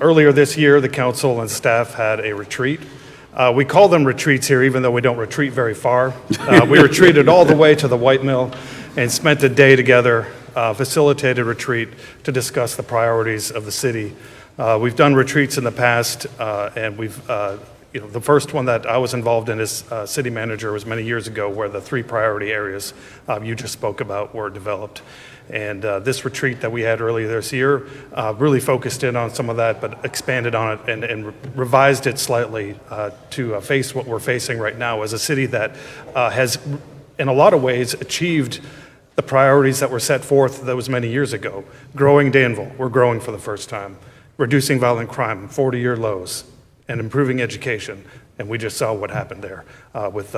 Earlier this year, the council and staff had a retreat. We call them retreats here, even though we don't retreat very far. We retreated all the way to the White Mill and spent a day together, facilitated retreat to discuss the priorities of the city. We've done retreats in the past, and the first one that I was involved in as city manager was many years ago, where the 3 priority areas you just spoke about were developed. And this retreat that we had earlier this year really focused in on some of that, but expanded on it and revised it slightly to face what we're facing right now as a city that has, in a lot of ways, achieved the priorities that were set forth those many years ago. Growing Danville, we're growing for the first time. Reducing violent crime, 40-year lows, and improving education. And we just saw what happened there with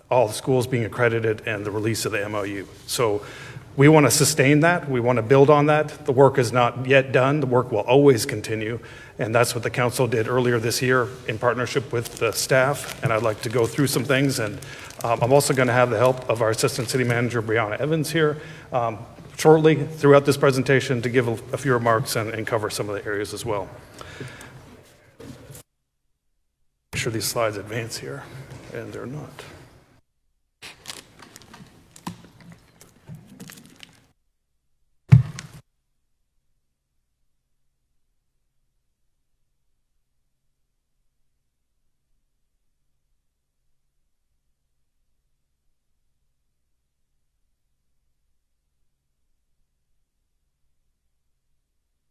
all the schools being accredited and the release of the MOU. So we want to sustain that. We want to build on that. The work is not yet done. The work will always continue. And that's what the council did earlier this year in partnership with the staff. And I'd like to go through some things. And I'm also going to have the help of our Assistant City Manager, Brianna Evans, here shortly throughout this presentation to give a few remarks and cover some of the areas as well. Make sure these slides advance here, and they're not.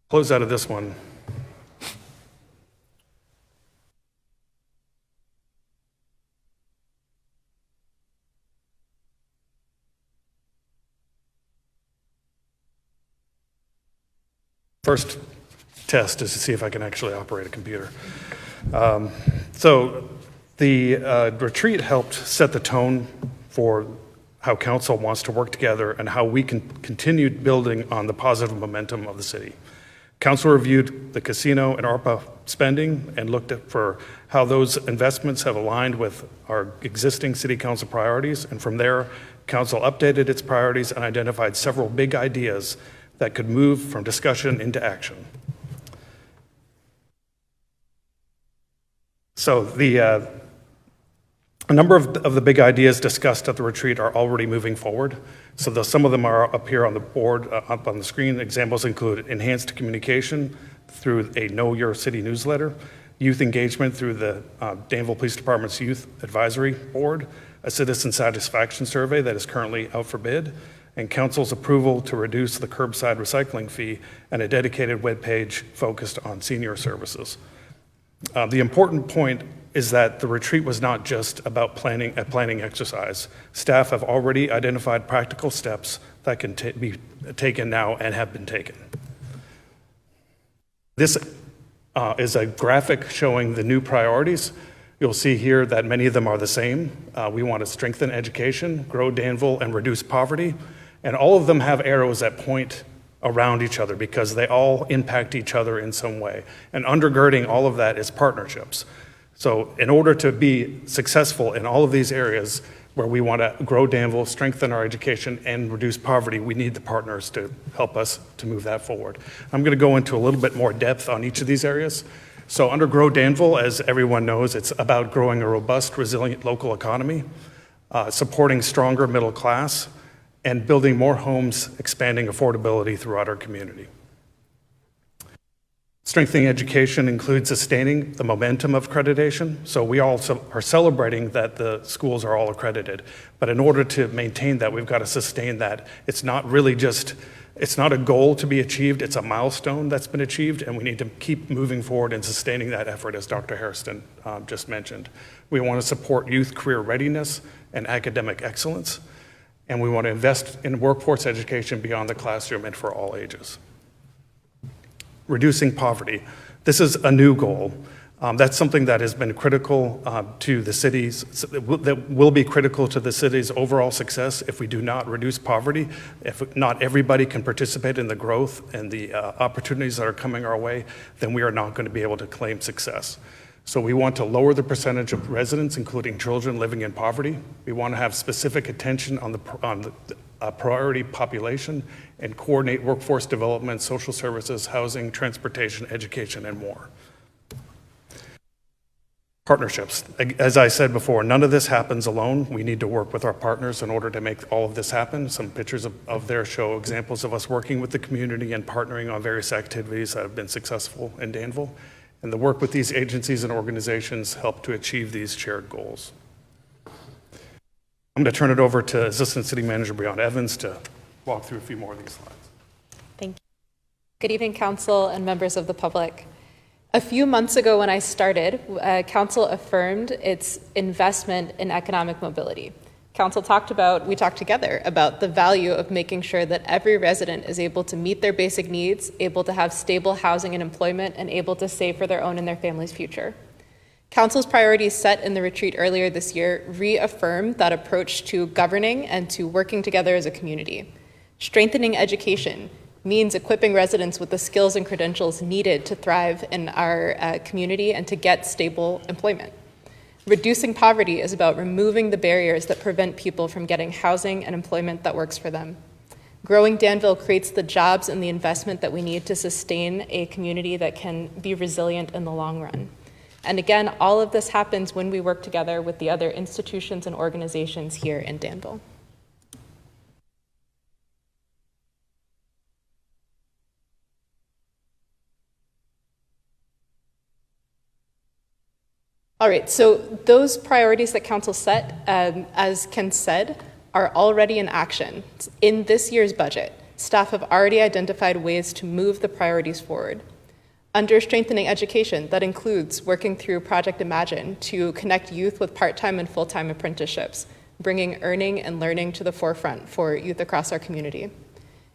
Close out of this one. First test is to see if I can actually operate a computer. So the retreat helped set the tone for how council wants to work together and how we can continue building on the positive momentum of the city. Council reviewed the casino and ARPA spending and looked for how those investments have aligned with our existing city council priorities. And from there, council updated its priorities and identified several big ideas that could move from discussion into action. So a number of the big ideas discussed at the retreat are already moving forward. So some of them are up here on the board, up on the screen. Examples include enhanced communication through a Know Your City newsletter, youth engagement through the Danville Police Department's Youth Advisory Board, a citizen satisfaction survey that is currently out for bid, and council's approval to reduce the curbside recycling fee and a dedicated webpage focused on senior services. The important point is that the retreat was not just about planning exercise. Staff have already identified practical steps that can be taken now and have been taken. This is a graphic showing the new priorities. You'll see here that many of them are the same. We want to strengthen education, grow Danville, and reduce poverty. And all of them have arrows that point around each other because they all impact each other in some way. And undergirding all of that is partnerships. So in order to be successful in all of these areas where we want to grow Danville, strengthen our education, and reduce poverty, we need the partners to help us to move that forward. I'm going to go into a little bit more depth on each of these areas. So under Grow Danville, as everyone knows, it's about growing a robust, resilient local economy, supporting stronger middle class, and building more homes, expanding affordability throughout our community. Strengthening education includes sustaining the momentum of accreditation. So we also are celebrating that the schools are all accredited. But in order to maintain that, we've got to sustain that. It's not a goal to be achieved, it's a milestone that's been achieved, and we need to keep moving forward and sustaining that effort, as Dr. Hairston just mentioned. We want to support youth career readiness and academic excellence, and we want to invest in workforce education beyond the classroom and for all ages. Reducing poverty. This is a new goal. That's something that has been critical to the cities, that will be critical to the city's overall success if we do not reduce poverty, if not everybody can participate in the growth and the opportunities that are coming our way, then we are not going to be able to claim success. So we want to lower the percentage of residents, including children, living in poverty. We want to have specific attention on the priority population and coordinate workforce development, social services, housing, transportation, education, and more. Partnerships. As I said before, none of this happens alone. We need to work with our partners in order to make all of this happen. Some pictures of there show examples of us working with the community and partnering on various activities that have been successful in Danville. And the work with these agencies and organizations help to achieve these shared goals. I'm going to turn it over to Assistant City Manager Breonna Evans to walk through a few more of these slides. Thank you. Good evening, Council and members of the public. A few months ago when I started, Council affirmed its investment in economic mobility. We talked together about the value of making sure that every resident is able to meet their basic needs, able to have stable housing and employment, and able to save for their own and their family's future. Council's priorities set in the retreat earlier this year reaffirmed that approach to governing and to working together as a community. Strengthening education means equipping residents with the skills and credentials needed to thrive in our community and to get stable employment. Reducing poverty is about removing the barriers that prevent people from getting housing and employment that works for them. Growing Danville creates the jobs and the investment that we need to sustain a community that can be resilient in the long run. And again, all of this happens when we work together with the other institutions and organizations here in Danville. All right, so those priorities that Council set, as Ken said, are already in action. In this year's budget, staff have already identified ways to move the priorities forward. Under strengthening education, that includes working through Project Imagine to connect youth with part-time and full-time apprenticeships, bringing earning and learning to the forefront for youth across our community.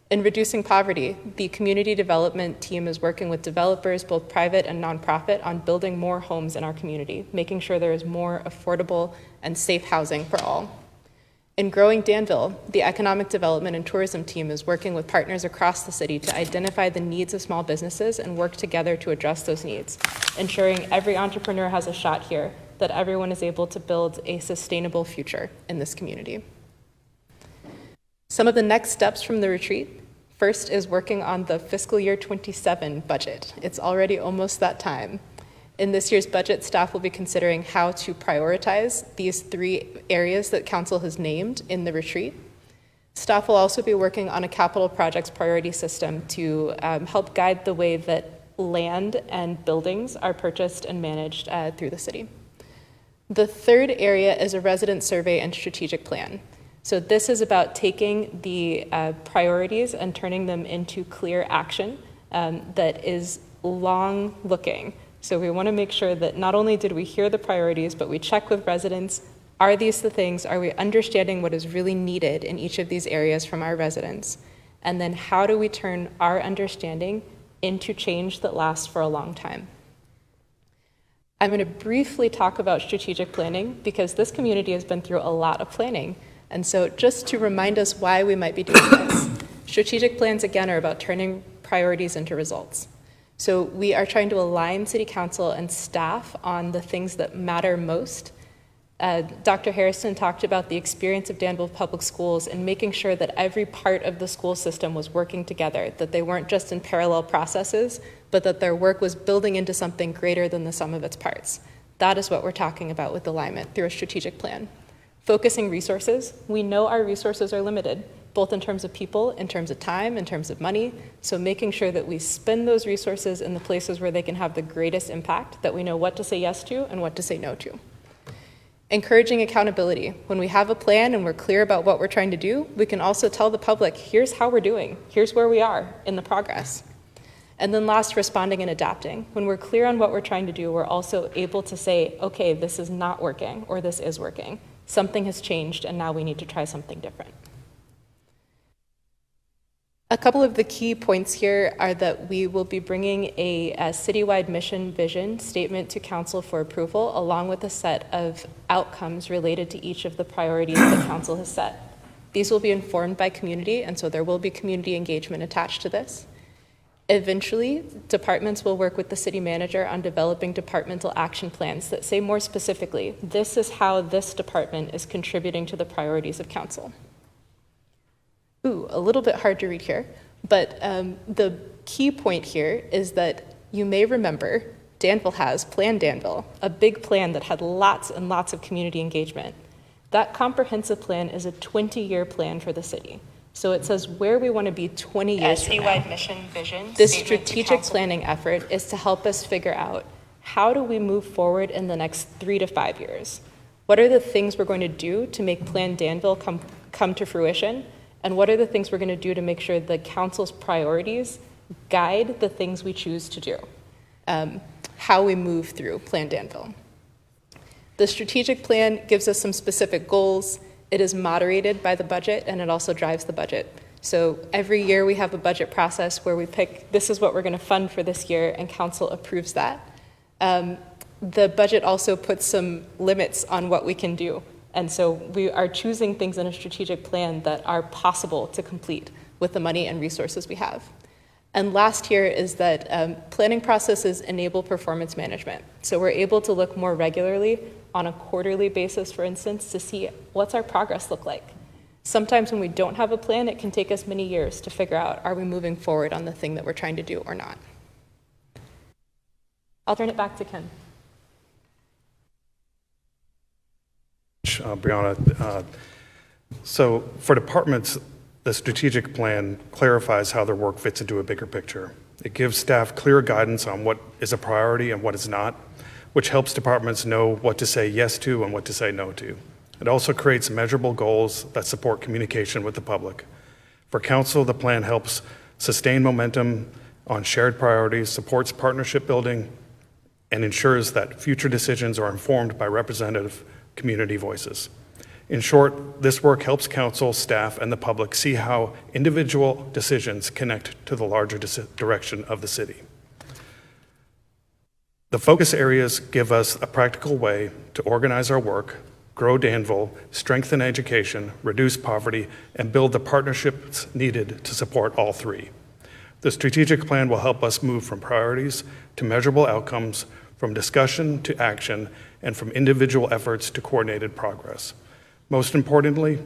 In reducing poverty, the community development team is working with developers, both private and nonprofit, on building more homes in our community, making sure there is more affordable and safe housing for all. In growing Danville, the economic development and tourism team is working with partners across the city to identify the needs of small businesses and work together to address those needs, ensuring every entrepreneur has a shot here, that everyone is able to build a sustainable future in this community. Some of the next steps from the retreat. First is working on the fiscal year 27 budget. It's already almost that time. In this year's budget, staff will be considering how to prioritize these 3 areas that Council has named in the retreat. Staff will also be working on a capital projects priority system to help guide the way that land and buildings are purchased and managed through the city. The third area is a resident survey and strategic plan. So this is about taking the priorities and turning them into clear action that is long-looking. So we want to make sure that not only did we hear the priorities, but we check with residents, are these the things, are we understanding what is really needed in each of these areas from our residents? And then how do we turn our understanding into change that lasts for a long time? I'm going to briefly talk about strategic planning because this community has been through a lot of planning. And so just to remind us why we might be doing this, strategic plans, again, are about turning priorities into results. So we are trying to align City Council and staff on the things that matter most. Dr. Harrison talked about the experience of Danville Public Schools and making sure that every part of the school system was working together, that they weren't just in parallel processes, but that their work was building into something greater than the sum of its parts. That is what we're talking about with alignment through a strategic plan. Focusing resources. We know our resources are limited, both in terms of people, in terms of time, in terms of money. So making sure that we spend those resources in the places where they can have the greatest impact, that we know what to say yes to and what to say no to. Encouraging accountability. When we have a plan and we're clear about what we're trying to do, we can also tell the public, here's how we're doing, here's where we are in the progress. And then last, responding and adapting. When we're clear on what we're trying to do, we're also able to say, okay, this is not working or this is working. Something has changed and now we need to try something different. A couple of the key points here are that we will be bringing a citywide mission vision statement to Council for approval, along with a set of outcomes related to each of the priorities that Council has set. These will be informed by community, and so there will be community engagement attached to this. Eventually, departments will work with the city manager on developing departmental action plans that say more specifically, this is how this department is contributing to the priorities of council. Ooh, a little bit hard to read here, but the key point here is that you may remember Danville has Plan Danville, a big plan that had lots and lots of community engagement. That comprehensive plan is a 20-year plan for the city. So it says where we want to be 20 years from now. Citywide mission, vision, This statement to strategic council. planning effort is to help us figure out how do we move forward in the next 3 to 5 years? What are the things we're going to do to make Plan Danville come to fruition? And what are the things we're going to do to make sure the council's priorities guide the things we choose to do? How we move through Plan Danville. The strategic plan gives us some specific goals. It is moderated by the budget, and it also drives the budget. So every year we have a budget process where we pick, this is what we're going to fund for this year, and council approves that. The budget also puts some limits on what we can do. And so we are choosing things in a strategic plan that are possible to complete with the money and resources we have. And last here is that planning processes enable performance management. So we're able to look more regularly on a quarterly basis, for instance, to see what's our progress look like. Sometimes when we don't have a plan, it can take us many years to figure out, are we moving forward on the thing that we're trying to do or not? I'll turn it back to Ken. Brianna, so for departments, the strategic plan clarifies how their work fits into a bigger picture. It gives staff clear guidance on what is a priority and what is not, which helps departments know what to say yes to and what to say no to. It also creates measurable goals that support communication with the public. For council, the plan helps sustain momentum on shared priorities, supports partnership building, and ensures that future decisions are informed by representative community voices. In short, this work helps council, staff, and the public see how individual decisions connect to the larger direction of the city. The focus areas give us a practical way to organize our work, grow Danville, strengthen education, reduce poverty, and build the partnerships needed to support all three. The strategic plan will help us move from priorities to measurable outcomes, from discussion to action, and from individual efforts to coordinated progress. Most importantly,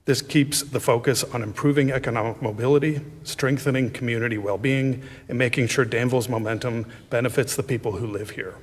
this keeps the focus on improving economic mobility, strengthening community well-being, and making sure Danville's momentum benefits the people who live here.